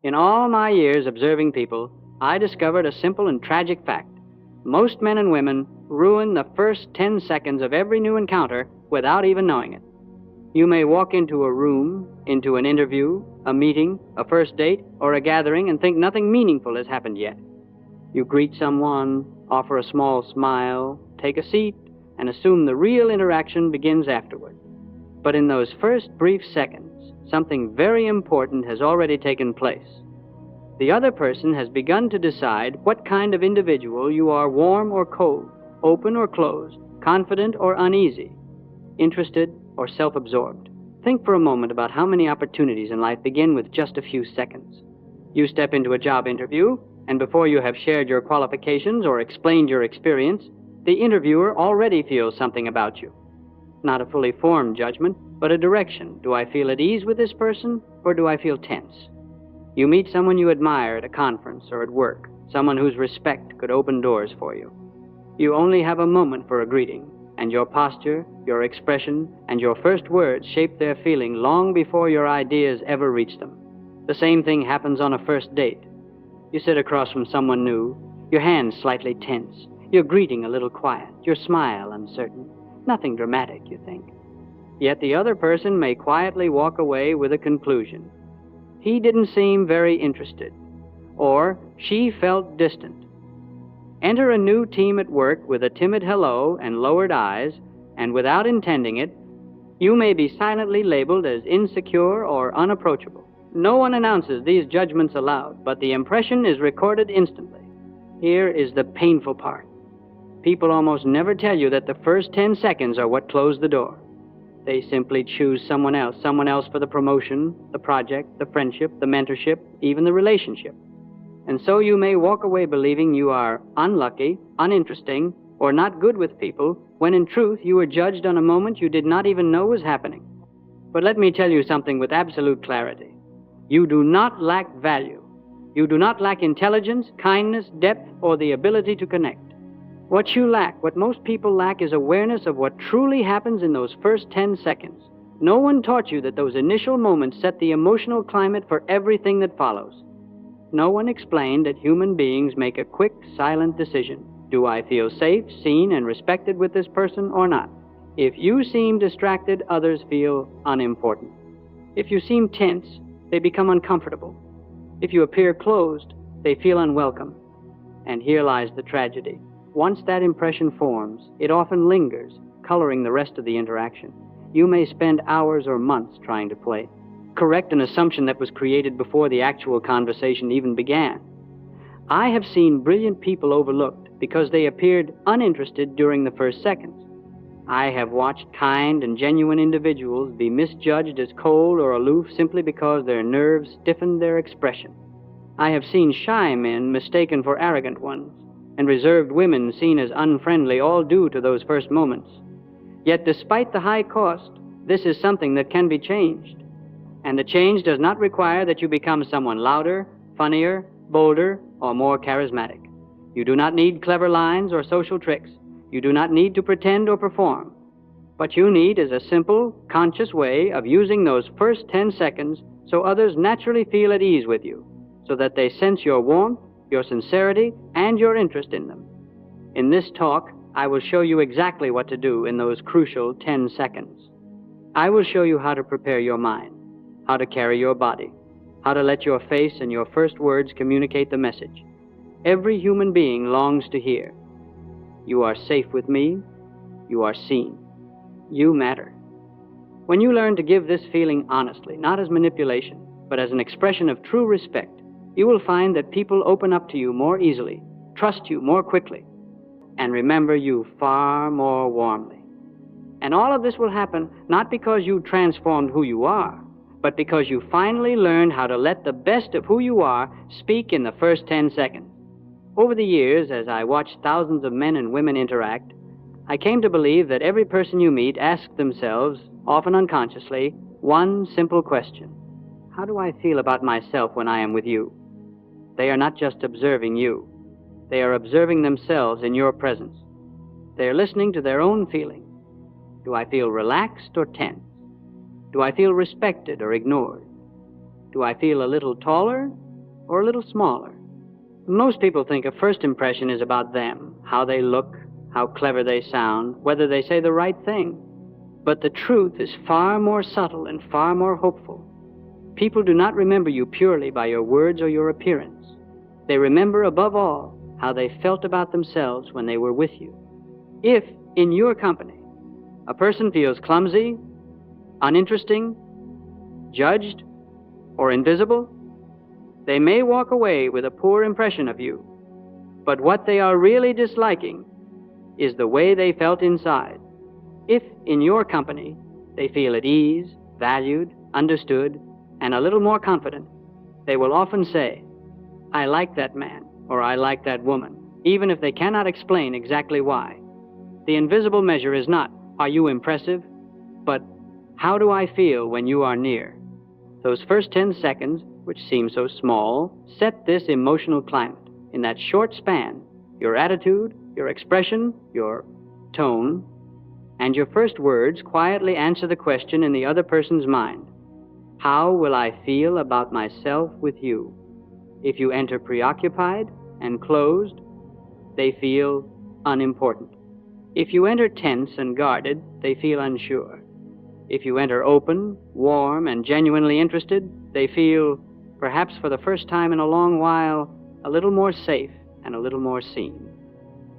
In all my years observing people, I discovered a simple and tragic fact. Most men and women ruin the first 10 seconds of every new encounter without even knowing it. You may walk into a room, into an interview, a meeting, a first date, or a gathering and think nothing meaningful has happened yet. You greet someone, offer a small smile, take a seat, and assume the real interaction begins afterward. But in those first brief seconds, something very important has already taken place. The other person has begun to decide what kind of individual you are: warm or cold, open or closed, confident or uneasy, interested or self-absorbed. Think for a moment about how many opportunities in life begin with just a few seconds. You step into a job interview, and before you have shared your qualifications or explained your experience, the interviewer already feels something about you. Not a fully formed judgment, but a direction. Do I feel at ease with this person, or do I feel tense? You meet someone you admire at a conference or at work, someone whose respect could open doors for you. You only have a moment for a greeting, and your posture, your expression, and your first words shape their feeling long before your ideas ever reach them. The same thing happens on a first date. You sit across from someone new, your hands slightly tense, your greeting a little quiet, your smile uncertain. Nothing dramatic, you think. Yet the other person may quietly walk away with a conclusion. He didn't seem very interested, or she felt distant. Enter a new team at work with a timid hello and lowered eyes, and without intending it, you may be silently labeled as insecure or unapproachable. No one announces these judgments aloud, but the impression is recorded instantly. Here is the painful part. People almost never tell you that the first 10 seconds are what close the door. They simply choose someone else for the promotion, the project, the friendship, the mentorship, even the relationship. And so you may walk away believing you are unlucky, uninteresting, or not good with people, when in truth you were judged on a moment you did not even know was happening. But let me tell you something with absolute clarity. You do not lack value. You do not lack intelligence, kindness, depth, or the ability to connect. What you lack, what most people lack, is awareness of what truly happens in those first 10 seconds. No one taught you that those initial moments set the emotional climate for everything that follows. No one explained that human beings make a quick, silent decision. Do I feel safe, seen, and respected with this person or not? If you seem distracted, others feel unimportant. If you seem tense, they become uncomfortable. If you appear closed, they feel unwelcome. And here lies the tragedy. Once that impression forms, it often lingers, coloring the rest of the interaction. You may spend hours or months trying to correct an assumption that was created before the actual conversation even began. I have seen brilliant people overlooked because they appeared uninterested during the first seconds. I have watched kind and genuine individuals be misjudged as cold or aloof simply because their nerves stiffened their expression. I have seen shy men mistaken for arrogant ones, and reserved women seen as unfriendly, all due to those first moments. Yet despite the high cost, this is something that can be changed. And the change does not require that you become someone louder, funnier, bolder, or more charismatic. You do not need clever lines or social tricks. You do not need to pretend or perform. What you need is a simple, conscious way of using those first 10 seconds so others naturally feel at ease with you, so that they sense your warmth, your sincerity, and your interest in them. In this talk, I will show you exactly what to do in those crucial 10 seconds. I will show you how to prepare your mind, how to carry your body, how to let your face and your first words communicate the message every human being longs to hear. You are safe with me. You are seen. You matter. When you learn to give this feeling honestly, not as manipulation, but as an expression of true respect, you will find that people open up to you more easily, trust you more quickly, and remember you far more warmly. And all of this will happen not because you transformed who you are, but because you finally learned how to let the best of who you are speak in the first 10 seconds. Over the years, as I watched thousands of men and women interact, I came to believe that every person you meet asks themselves, often unconsciously, one simple question: how do I feel about myself when I am with you? They are not just observing you. They are observing themselves in your presence. They are listening to their own feeling. Do I feel relaxed or tense? Do I feel respected or ignored? Do I feel a little taller or a little smaller? Most people think a first impression is about them, how they look, how clever they sound, whether they say the right thing. But the truth is far more subtle and far more hopeful. People do not remember you purely by your words or your appearance. They remember, above all, how they felt about themselves when they were with you. If, in your company, a person feels clumsy, uninteresting, judged, or invisible, they may walk away with a poor impression of you. But what they are really disliking is the way they felt inside. If, in your company, they feel at ease, valued, understood, and a little more confident, they will often say, "I like that man," or "I like that woman," even if they cannot explain exactly why. The invisible measure is not, "Are you impressive?" but, "How do I feel when you are near?" Those first 10 seconds, which seem so small, set this emotional climate. In that short span, your attitude, your expression, your tone, and your first words quietly answer the question in the other person's mind: how will I feel about myself with you? If you enter preoccupied and closed, they feel unimportant. If you enter tense and guarded, they feel unsure. If you enter open, warm, and genuinely interested, they feel, perhaps for the first time in a long while, a little more safe and a little more seen.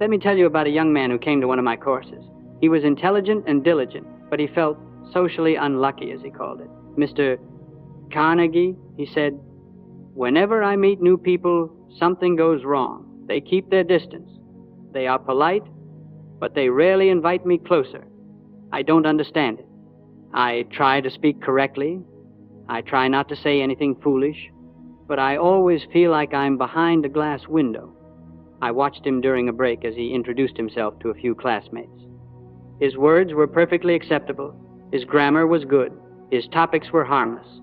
Let me tell you about a young man who came to one of my courses. He was intelligent and diligent, but he felt socially unlucky, as he called it. "Mr. Carnegie," he said, "whenever I meet new people, something goes wrong. They keep their distance. They are polite, but they rarely invite me closer. I don't understand it. I try to speak correctly. I try not to say anything foolish, but I always feel like I'm behind a glass window." I watched him during a break as he introduced himself to a few classmates. His words were perfectly acceptable. His grammar was good. His topics were harmless.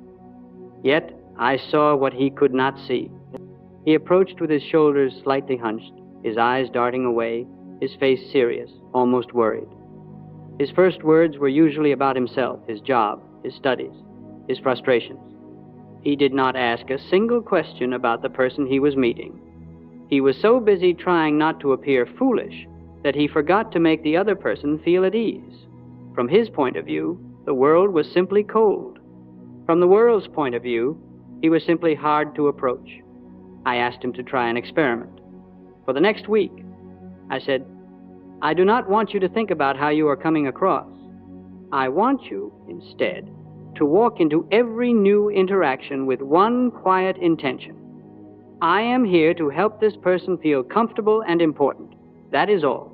Yet I saw what he could not see. He approached with his shoulders slightly hunched, his eyes darting away, his face serious, almost worried. His first words were usually about himself, his job, his studies, his frustrations. He did not ask a single question about the person he was meeting. He was so busy trying not to appear foolish that he forgot to make the other person feel at ease. From his point of view, the world was simply cold. From the world's point of view, he was simply hard to approach. I asked him to try an experiment. For the next week, I said, "I do not want you to think about how you are coming across. I want you, instead, to walk into every new interaction with one quiet intention. I am here to help this person feel comfortable and important. That is all.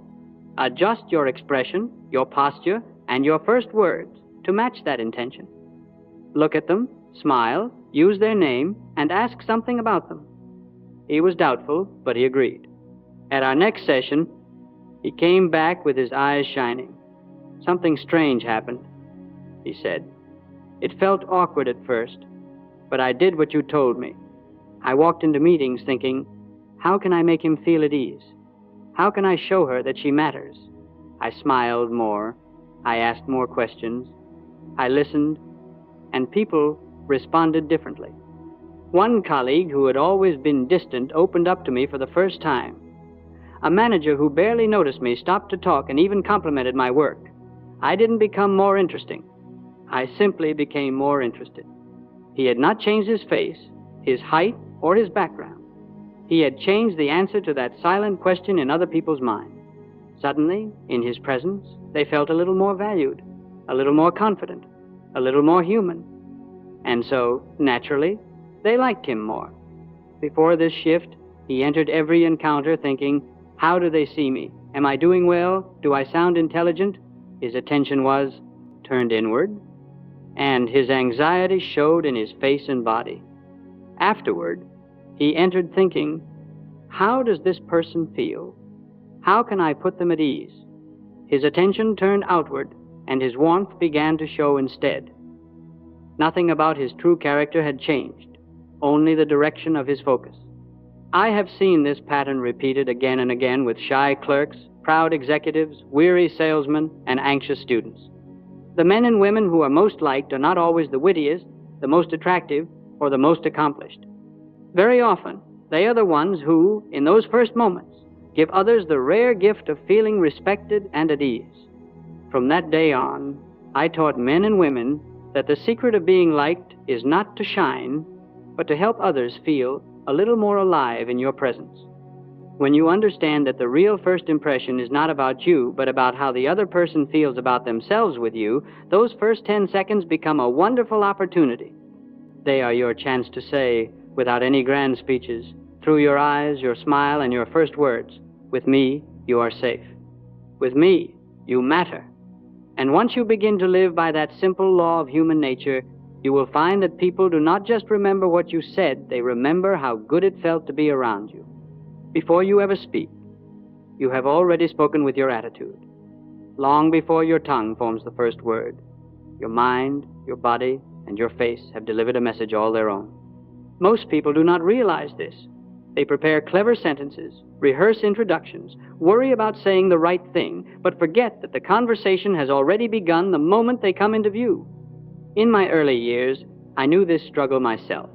Adjust your expression, your posture, and your first words to match that intention. Look at them, smile, use their name, and ask something about them." He was doubtful, but he agreed. At our next session, he came back with his eyes shining. "Something strange happened," he said. "It felt awkward at first, but I did what you told me. I walked into meetings thinking, how can I make him feel at ease? How can I show her that she matters?" I smiled more. I asked more questions. I listened, and people responded differently. One colleague who had always been distant opened up to me for the first time. A manager who barely noticed me stopped to talk and even complimented my work. I didn't become more interesting. I simply became more interested. He had not changed his face, his height, or his background. He had changed the answer to that silent question in other people's minds. Suddenly, in his presence, they felt a little more valued, a little more confident, a little more human. And so, naturally, they liked him more. Before this shift, he entered every encounter thinking, how do they see me? Am I doing well? Do I sound intelligent? His attention was turned inward, and his anxiety showed in his face and body. Afterward, he entered thinking, how does this person feel? How can I put them at ease? His attention turned outward, and his warmth began to show instead. Nothing about his true character had changed, only the direction of his focus. I have seen this pattern repeated again and again with shy clerks, proud executives, weary salesmen, and anxious students. The men and women who are most liked are not always the wittiest, the most attractive, or the most accomplished. Very often, they are the ones who, in those first moments, give others the rare gift of feeling respected and at ease. From that day on, I taught men and women that the secret of being liked is not to shine, but to help others feel a little more alive in your presence. When you understand that the real first impression is not about you, but about how the other person feels about themselves with you, those first 10 seconds become a wonderful opportunity. They are your chance to say, without any grand speeches, through your eyes, your smile, and your first words, "With me, you are safe. With me, you matter." And once you begin to live by that simple law of human nature, you will find that people do not just remember what you said, they remember how good it felt to be around you. Before you ever speak, you have already spoken with your attitude. Long before your tongue forms the first word, your mind, your body, and your face have delivered a message all their own. Most people do not realize this. They prepare clever sentences, rehearse introductions, worry about saying the right thing, but forget that the conversation has already begun the moment they come into view. In my early years, I knew this struggle myself.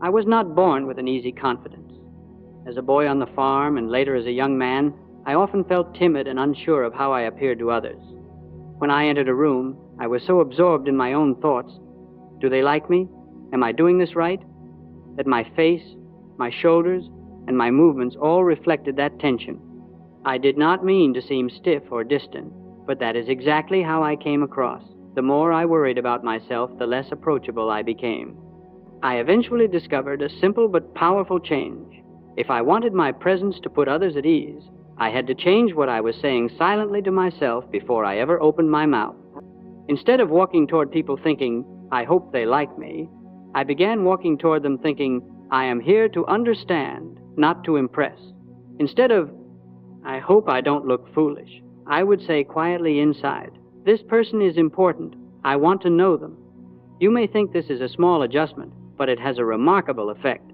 I was not born with an easy confidence. As a boy on the farm and later as a young man, I often felt timid and unsure of how I appeared to others. When I entered a room, I was so absorbed in my own thoughts. Do they like me? Am I doing this right? That my face, my shoulders, and my movements all reflected that tension. I did not mean to seem stiff or distant, but that is exactly how I came across. The more I worried about myself, the less approachable I became. I eventually discovered a simple but powerful change. If I wanted my presence to put others at ease, I had to change what I was saying silently to myself before I ever opened my mouth. Instead of walking toward people thinking, "I hope they like me," I began walking toward them thinking, "I am here to understand, not to impress." Instead of, "I hope I don't look foolish," I would say quietly inside, "This person is important. I want to know them." You may think this is a small adjustment, but it has a remarkable effect.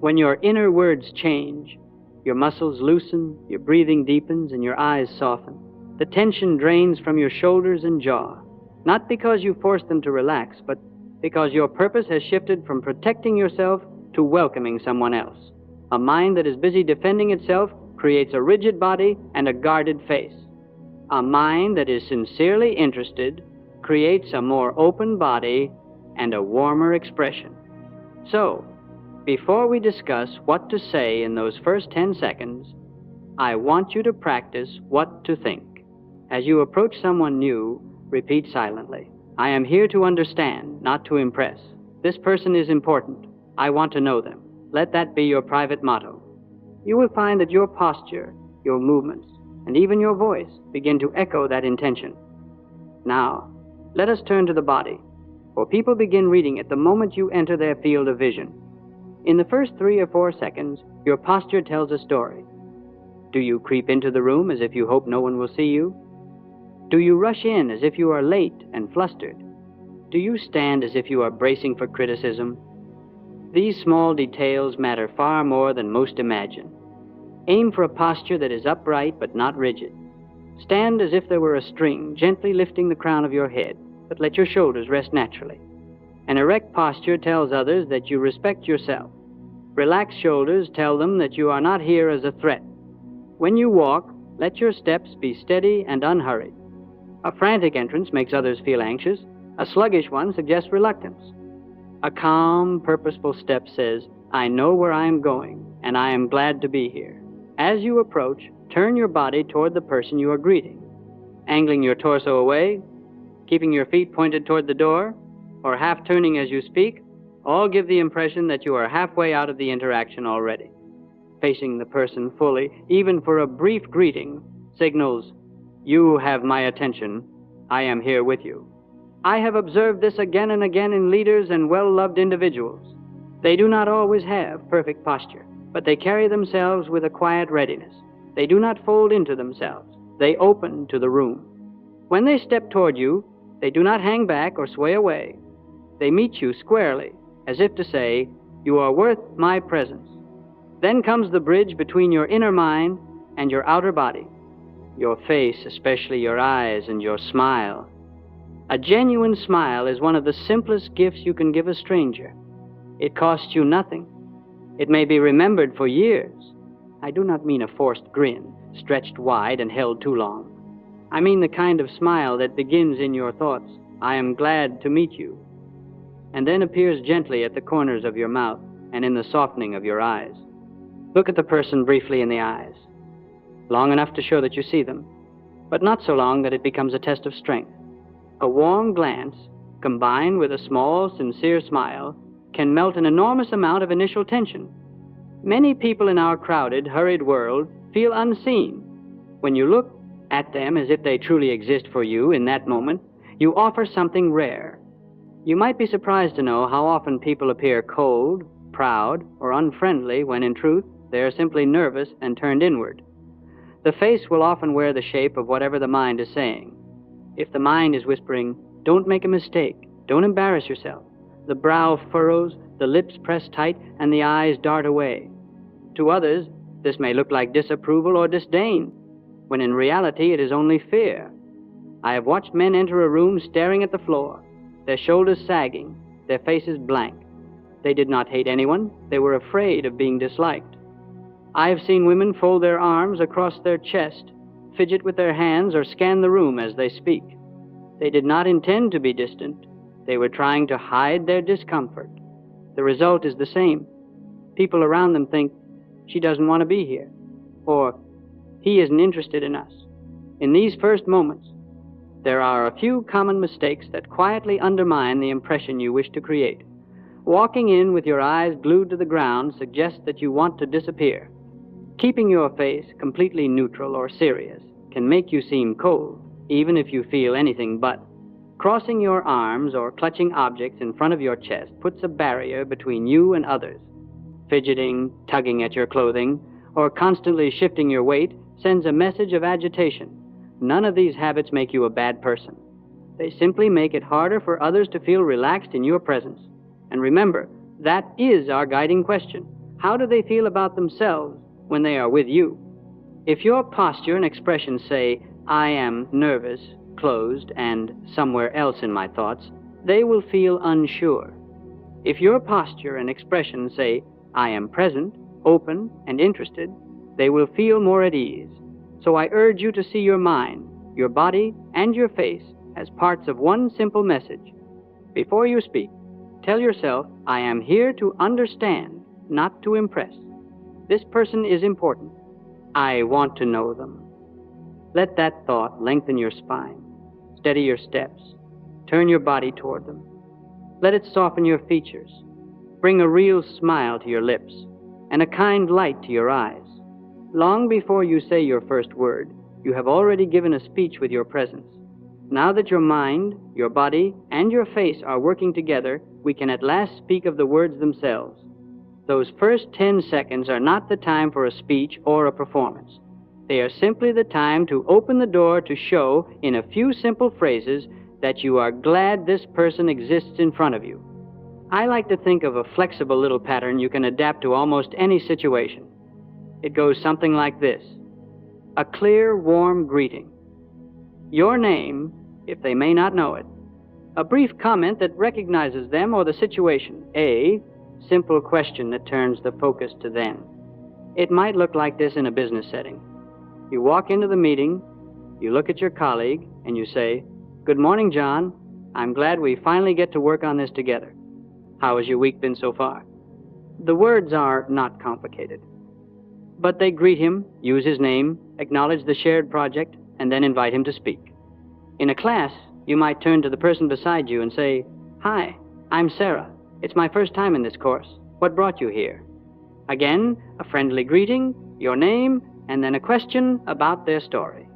When your inner words change, your muscles loosen, your breathing deepens, and your eyes soften. The tension drains from your shoulders and jaw, not because you forced them to relax, but because your purpose has shifted from protecting yourself to welcoming someone else. A mind that is busy defending itself creates a rigid body and a guarded face. A mind that is sincerely interested creates a more open body and a warmer expression. So, before we discuss what to say in those first 10 seconds, I want you to practice what to think. As you approach someone new, repeat silently, "I am here to understand, not to impress. This person is important. I want to know them." Let that be your private motto. You will find that your posture, your movements, and even your voice begin to echo that intention. Now, let us turn to the body, for people begin reading it the moment you enter their field of vision. In the first 3 or 4 seconds, your posture tells a story. Do you creep into the room as if you hope no one will see you? Do you rush in as if you are late and flustered? Do you stand as if you are bracing for criticism? These small details matter far more than most imagine. Aim for a posture that is upright but not rigid. Stand as if there were a string gently lifting the crown of your head, but let your shoulders rest naturally. An erect posture tells others that you respect yourself. Relaxed shoulders tell them that you are not here as a threat. When you walk, let your steps be steady and unhurried. A frantic entrance makes others feel anxious. A sluggish one suggests reluctance. A calm, purposeful step says, "I know where I am going, and I am glad to be here." As you approach, turn your body toward the person you are greeting. Angling your torso away, keeping your feet pointed toward the door, or half turning as you speak, all give the impression that you are halfway out of the interaction already. Facing the person fully, even for a brief greeting, signals, "You have my attention. I am here with you." I have observed this again and again in leaders and well-loved individuals. They do not always have perfect posture, but they carry themselves with a quiet readiness. They do not fold into themselves. They open to the room. When they step toward you, they do not hang back or sway away. They meet you squarely, as if to say, "You are worth my presence." Then comes the bridge between your inner mind and your outer body. Your face, especially your eyes and your smile. A genuine smile is one of the simplest gifts you can give a stranger. It costs you nothing. It may be remembered for years. I do not mean a forced grin, stretched wide and held too long. I mean the kind of smile that begins in your thoughts, "I am glad to meet you," and then appears gently at the corners of your mouth and in the softening of your eyes. Look at the person briefly in the eyes, long enough to show that you see them, but not so long that it becomes a test of strength. A warm glance, combined with a small, sincere smile, can melt an enormous amount of initial tension. Many people in our crowded, hurried world feel unseen. When you look at them as if they truly exist for you in that moment, you offer something rare. You might be surprised to know how often people appear cold, proud, or unfriendly when in truth they are simply nervous and turned inward. The face will often wear the shape of whatever the mind is saying. If the mind is whispering, "Don't make a mistake, don't embarrass yourself," the brow furrows, the lips press tight, and the eyes dart away. To others, this may look like disapproval or disdain, when in reality it is only fear. I have watched men enter a room staring at the floor, their shoulders sagging, their faces blank. They did not hate anyone, they were afraid of being disliked. I have seen women fold their arms across their chest, fidget with their hands, or scan the room as they speak. They did not intend to be distant. They were trying to hide their discomfort. The result is the same. People around them think, "She doesn't want to be here," or "He isn't interested in us." In these first moments, there are a few common mistakes that quietly undermine the impression you wish to create. Walking in with your eyes glued to the ground suggests that you want to disappear. Keeping your face completely neutral or serious can make you seem cold, even if you feel anything but. Crossing your arms or clutching objects in front of your chest puts a barrier between you and others. Fidgeting, tugging at your clothing, or constantly shifting your weight sends a message of agitation. None of these habits make you a bad person. They simply make it harder for others to feel relaxed in your presence. And remember, that is our guiding question. How do they feel about themselves when they are with you? If your posture and expression say, "I am nervous, closed, and somewhere else in my thoughts," they will feel unsure. If your posture and expression say, "I am present, open, and interested," they will feel more at ease. So I urge you to see your mind, your body, and your face as parts of one simple message. Before you speak, tell yourself, "I am here to understand, not to impress. This person is important. I want to know them." Let that thought lengthen your spine, steady your steps, turn your body toward them. Let it soften your features, bring a real smile to your lips, and a kind light to your eyes. Long before you say your first word, you have already given a speech with your presence. Now that your mind, your body, and your face are working together, we can at last speak of the words themselves. Those first 10 seconds are not the time for a speech or a performance. They are simply the time to open the door to show, in a few simple phrases, that you are glad this person exists in front of you. I like to think of a flexible little pattern you can adapt to almost any situation. It goes something like this. A clear, warm greeting. Your name, if they may not know it. A brief comment that recognizes them or the situation. A simple question that turns the focus to them. It might look like this in a business setting. You walk into the meeting, you look at your colleague, and you say, "Good morning, John. I'm glad we finally get to work on this together. How has your week been so far?" The words are not complicated, but they greet him, use his name, acknowledge the shared project, and then invite him to speak. In a class, you might turn to the person beside you and say, "Hi, I'm Sarah. It's my first time in this course. What brought you here?" Again, a friendly greeting, your name, and then a question about their story.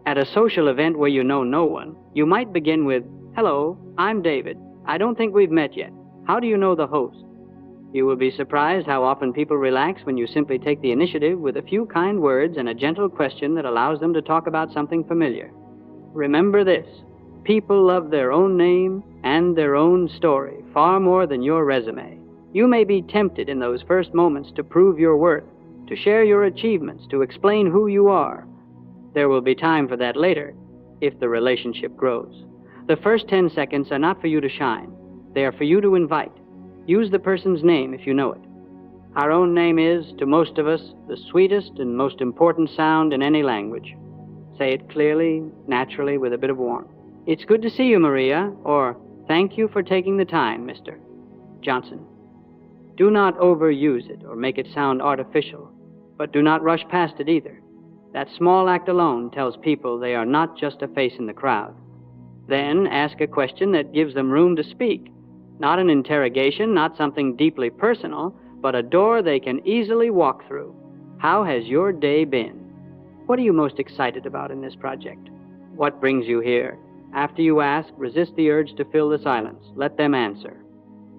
At a social event where you know no one, you might begin with, "Hello, I'm David. I don't think we've met yet. How do you know the host?" You will be surprised how often people relax when you simply take the initiative with a few kind words and a gentle question that allows them to talk about something familiar. Remember this, people love their own name and their own story far more than your resume. You may be tempted in those first moments to prove your worth, to share your achievements, to explain who you are. There will be time for that later, if the relationship grows. The first 10 seconds are not for you to shine. They are for you to invite. Use the person's name if you know it. Our own name is, to most of us, the sweetest and most important sound in any language. Say it clearly, naturally, with a bit of warmth. It's good to see you, Maria, or thank you for taking the time, Mr. Johnson. Do not overuse it or make it sound artificial, but do not rush past it either. That small act alone tells people they are not just a face in the crowd. Then ask a question that gives them room to speak. Not an interrogation, not something deeply personal, but a door they can easily walk through. How has your day been? What are you most excited about in this project? What brings you here? After you ask, resist the urge to fill the silence. Let them answer.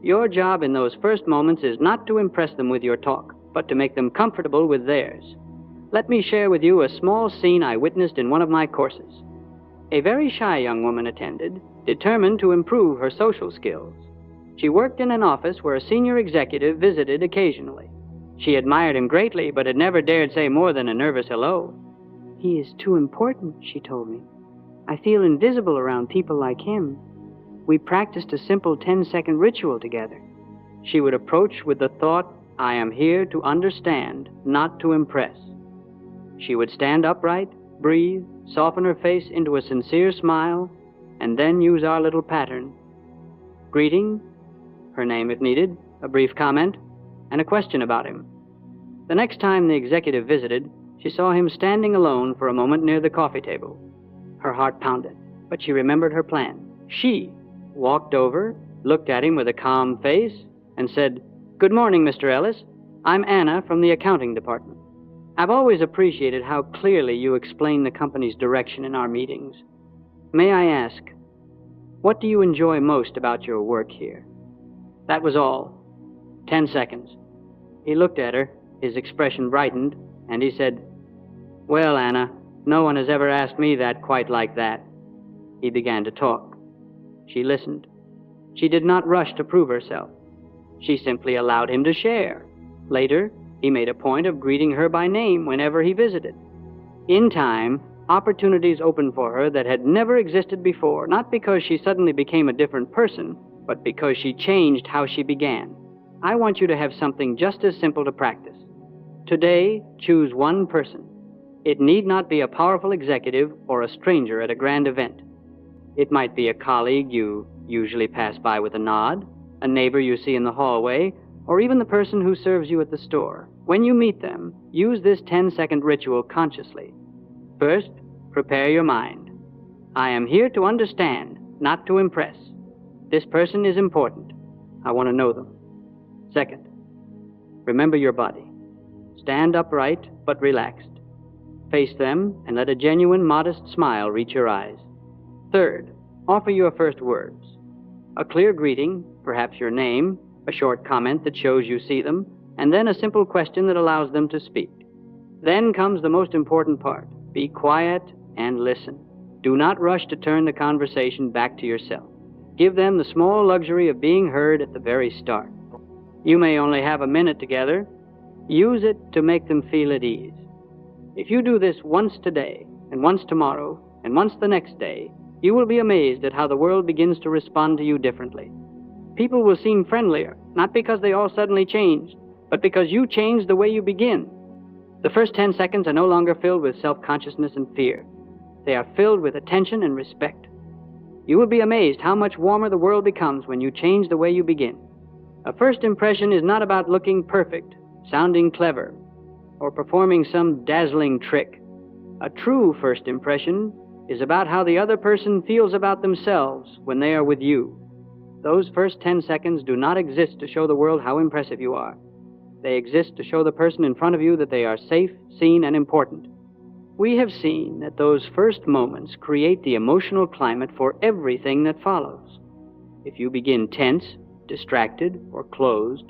Your job in those first moments is not to impress them with your talk, but to make them comfortable with theirs. Let me share with you a small scene I witnessed in one of my courses. A very shy young woman attended, determined to improve her social skills. She worked in an office where a senior executive visited occasionally. She admired him greatly, but had never dared say more than a nervous hello. "He is too important," she told me. "I feel invisible around people like him." We practiced a simple 10-second ritual together. She would approach with the thought, "I am here to understand, not to impress." She would stand upright, breathe, soften her face into a sincere smile, and then use our little pattern. Greeting, her name if needed, a brief comment, and a question about him. The next time the executive visited, she saw him standing alone for a moment near the coffee table. Her heart pounded, but she remembered her plan. She walked over, looked at him with a calm face, and said, "Good morning, Mr. Ellis. I'm Anna from the accounting department. I've always appreciated how clearly you explain the company's direction in our meetings. May I ask, what do you enjoy most about your work here?" That was all. 10 seconds. He looked at her, his expression brightened, and he said, "Well, Anna, no one has ever asked me that quite like that." He began to talk. She listened. She did not rush to prove herself. She simply allowed him to share. Later, he made a point of greeting her by name whenever he visited. In time, opportunities opened for her that had never existed before, not because she suddenly became a different person, but because she changed how she began. I want you to have something just as simple to practice. Today, choose one person. It need not be a powerful executive or a stranger at a grand event. It might be a colleague you usually pass by with a nod, a neighbor you see in the hallway, or even the person who serves you at the store. When you meet them, use this 10-second ritual consciously. First, prepare your mind. I am here to understand, not to impress. This person is important. I want to know them. Second, remember your body. Stand upright but relaxed. Face them and let a genuine, modest smile reach your eyes. Third, offer your first words. A clear greeting, perhaps your name, a short comment that shows you see them, and then a simple question that allows them to speak. Then comes the most important part. Be quiet and listen. Do not rush to turn the conversation back to yourself. Give them the small luxury of being heard at the very start. You may only have a minute together. Use it to make them feel at ease. If you do this once today, and once tomorrow, and once the next day, you will be amazed at how the world begins to respond to you differently. People will seem friendlier, not because they all suddenly changed, but because you changed the way you begin. The first 10 seconds are no longer filled with self-consciousness and fear. They are filled with attention and respect. You will be amazed how much warmer the world becomes when you change the way you begin. A first impression is not about looking perfect, sounding clever, or performing some dazzling trick. A true first impression is about how the other person feels about themselves when they are with you. Those first 10 seconds do not exist to show the world how impressive you are. They exist to show the person in front of you that they are safe, seen, and important. We have seen that those first moments create the emotional climate for everything that follows. If you begin tense, distracted, or closed,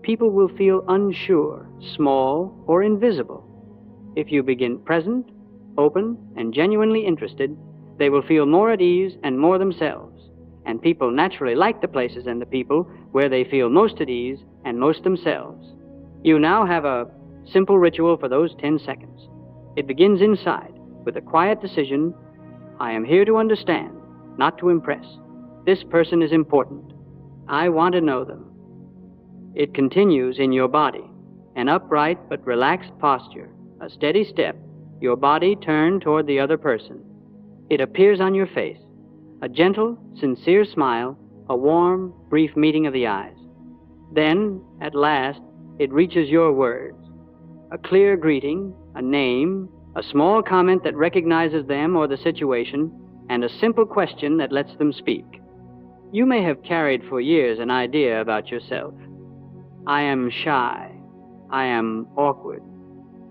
people will feel unsure, small, or invisible. If you begin present, open, and genuinely interested, they will feel more at ease and more themselves. And people naturally like the places and the people where they feel most at ease and most themselves. You now have a simple ritual for those 10 seconds. It begins inside with a quiet decision. I am here to understand, not to impress. This person is important. I want to know them. It continues in your body. an upright but relaxed posture, a steady step, your body turned toward the other person. It appears on your face, a gentle, sincere smile, a warm, brief meeting of the eyes. Then, at last, it reaches your words, a clear greeting, a name, a small comment that recognizes them or the situation, and a simple question that lets them speak. You may have carried for years an idea about yourself. I am shy. I am awkward.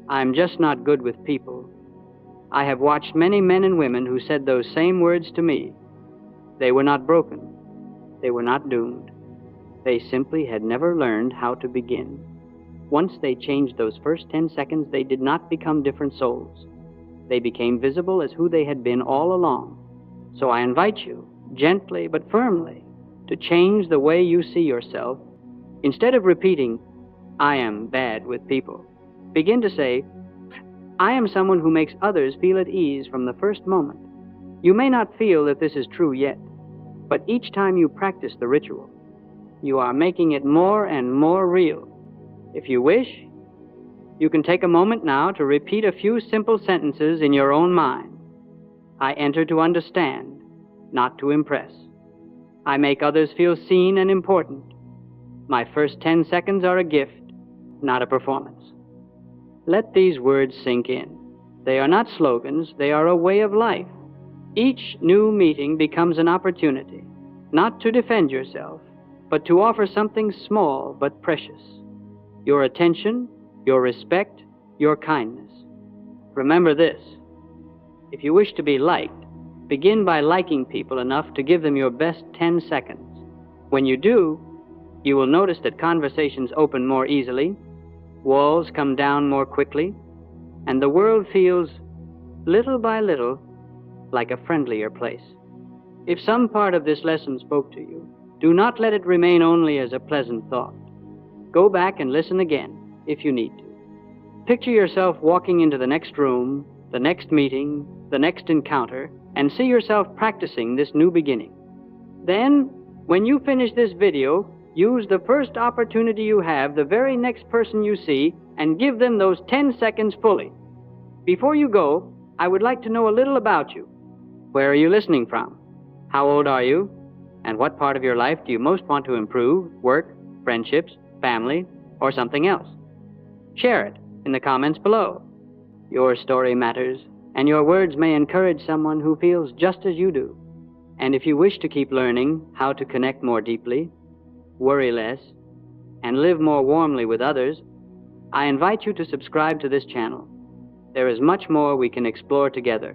I'm just not good with people. I have watched many men and women who said those same words to me. They were not broken. They were not doomed. They simply had never learned how to begin. Once they changed those first 10 seconds, they did not become different souls. They became visible as who they had been all along. So I invite you, gently but firmly, to change the way you see yourself. Instead of repeating, I am bad with people, begin to say, I am someone who makes others feel at ease from the first moment. You may not feel that this is true yet, but each time you practice the ritual, you are making it more and more real. If you wish, you can take a moment now to repeat a few simple sentences in your own mind. I enter to understand, not to impress. I make others feel seen and important. My first 10 seconds are a gift, not a performance. Let these words sink in. They are not slogans, they are a way of life. Each new meeting becomes an opportunity, not to defend yourself, but to offer something small but precious. Your attention, your respect, your kindness. Remember this: if you wish to be liked, begin by liking people enough to give them your best 10 seconds. When you do, you will notice that conversations open more easily, walls come down more quickly, and the world feels, little by little, like a friendlier place. If some part of this lesson spoke to you, do not let it remain only as a pleasant thought. Go back and listen again, if you need to. Picture yourself walking into the next room, the next meeting, the next encounter, and see yourself practicing this new beginning. Then, when you finish this video, use the first opportunity you have, the very next person you see, and give them those 10 seconds fully. Before you go, I would like to know a little about you. Where are you listening from? How old are you? And what part of your life do you most want to improve? Work, friendships, family, or something else? Share it in the comments below. Your story matters, and your words may encourage someone who feels just as you do. And if you wish to keep learning how to connect more deeply, worry less, and live more warmly with others, I invite you to subscribe to this channel. There is much more we can explore together.